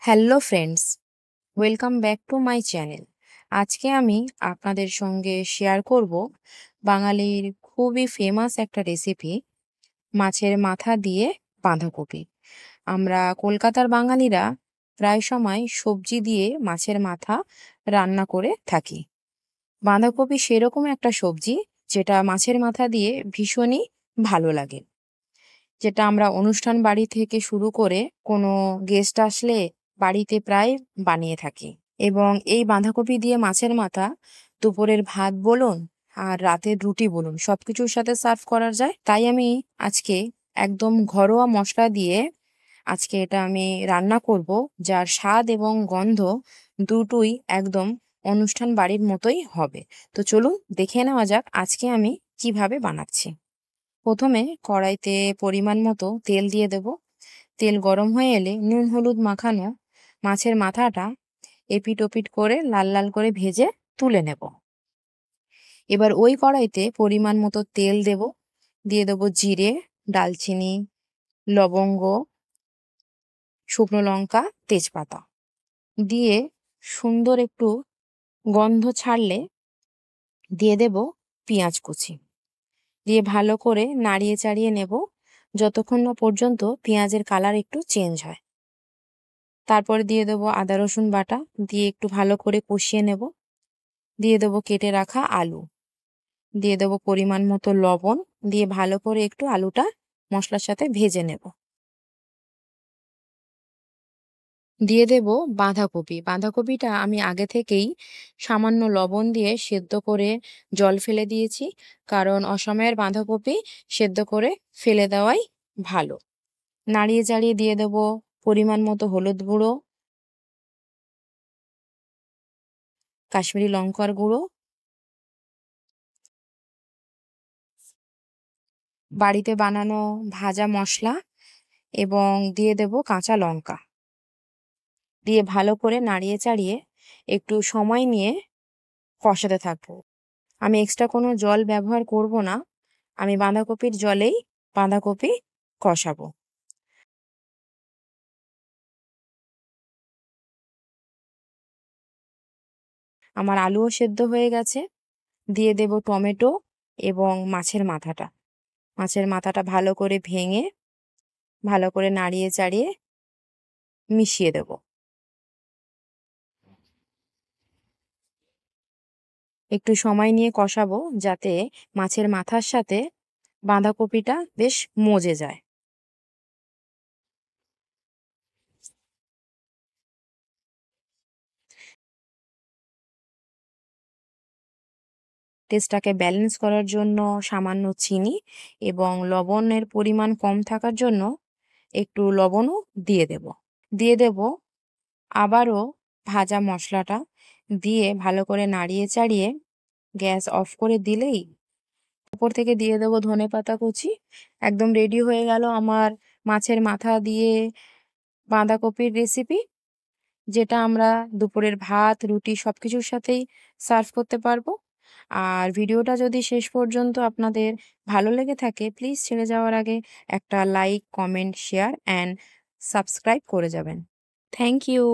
Hello friends, welcome back to my channel. আজকে আমি আপনাদের সঙ্গে শেয়ার করব বাঙালির খুবই ফেমাস একটা রেসিপি, মাছের মাথা দিয়ে বাঁধাকপি। আমরা কলকাতার বাঙালিরা প্রায় সময় সবজি দিয়ে মাছের মাথা রান্না করে থাকি। বাঁধাকপি সেরকম একটা সবজি যেটা মাছের মাথা দিয়ে ভীষণই ভালো লাগে, যেটা আমরা অনুষ্ঠান বাড়ি থেকে শুরু করে কোনো গেস্ট আসলে বাড়িতে প্রায় বানিয়ে থাকি। এবং এই বাঁধাকপি দিয়ে মাছের মাথা দুপুরের ভাত বলুন আর রাতের রুটি বলুন সবকিছুর সাথে সার্ভ করা যায়। তাই আমি আজকে একদম ঘরোয়া মশলা দিয়ে আজকে এটা আমি রান্না করব, যার স্বাদ এবং গন্ধ দুটোই একদম অনুষ্ঠান বাড়ির মতোই হবে। তো চলুন দেখে নেওয়া যাক আজকে আমি কিভাবে বানাচ্ছি। প্রথমে কড়াইতে পরিমাণ মতো তেল দিয়ে দেব। তেল গরম হয়ে এলে নুন হলুদ মাখানো মাছের মাথাটা এপিট ওপিট করে লাল লাল করে ভেজে তুলে নেব। এবার ওই কড়াইতে পরিমাণ মতো তেল দেব, দিয়ে দেবো জিরে, ডালচিনি, লবঙ্গ, শুকনো লঙ্কা, তেজপাতা দিয়ে সুন্দর একটু গন্ধ ছাড়লে দিয়ে দেব পেঁয়াজ কুচি, দিয়ে ভালো করে নাড়িয়ে চাড়িয়ে নেব যতক্ষণ না পর্যন্ত পেঁয়াজের কালার একটু চেঞ্জ হয়। তারপরে দিয়ে দেবো আদা রসুন বাটা, দিয়ে একটু ভালো করে কষিয়ে নেব। দিয়ে দেবো কেটে রাখা আলু, দিয়ে দেবো পরিমাণ মতো লবণ, দিয়ে ভালো করে একটু আলুটা মশলার সাথে ভেজে নেব। দিয়ে দেব বাঁধাকপি। বাঁধাকপিটা আমি আগে থেকেই সামান্য লবণ দিয়ে সেদ্ধ করে জল ফেলে দিয়েছি, কারণ অসময়ের বাঁধাকপি সেদ্ধ করে ফেলে দেওয়াই ভালো। নাড়িয়ে চাড়িয়ে দিয়ে দেব পরিমাণ মতো হলুদ গুঁড়ো, কাশ্মীরি লঙ্কার গুঁড়ো, বাড়িতে বানানো ভাজা মশলা এবং দিয়ে দেব কাঁচা লঙ্কা, দিয়ে ভালো করে নাড়িয়ে চাড়িয়ে একটু সময় নিয়ে কষাতে থাকবো। আমি এক্সট্রা কোনো জল ব্যবহার করব না, আমি বাঁধাকপির জলেই বাঁধাকপি কষাবো। আমার আলুও সেদ্ধ হয়ে গেছে। দিয়ে দেব টমেটো এবং মাছের মাথাটা ভালো করে ভেঙে ভালো করে নাড়িয়ে চাড়িয়ে মিশিয়ে দেব। একটু সময় নিয়ে কষাবো যাতে মাছের মাথার সাথে বাঁধাকপিটা বেশ মজে যায়। টেস্টটাকে ব্যালেন্স করার জন্য সামান্য চিনি এবং লবণের পরিমাণ কম থাকার জন্য একটু লবণও দিয়ে দেব। দিয়ে দেব আবারও ভাজা মশলাটা, দিয়ে ভালো করে নাড়িয়ে চাড়িয়ে গ্যাস অফ করে দিলেই উপর থেকে দিয়ে দেবো ধনেপাতা কুচি। একদম রেডি হয়ে গেল আমার মাছের মাথা দিয়ে বাঁধাকপির রেসিপি, যেটা আমরা দুপুরের ভাত রুটি সবকিছুর সাথেই সার্ভ করতে পারবো। আর ভিডিওটা যদি শেষ পর্যন্ত আপনাদের ভালো লেগে থাকে, প্লিজ ছেড়ে যাওয়ার আগে একটা like, comment, share and subscribe করে যাবেন। Thank you.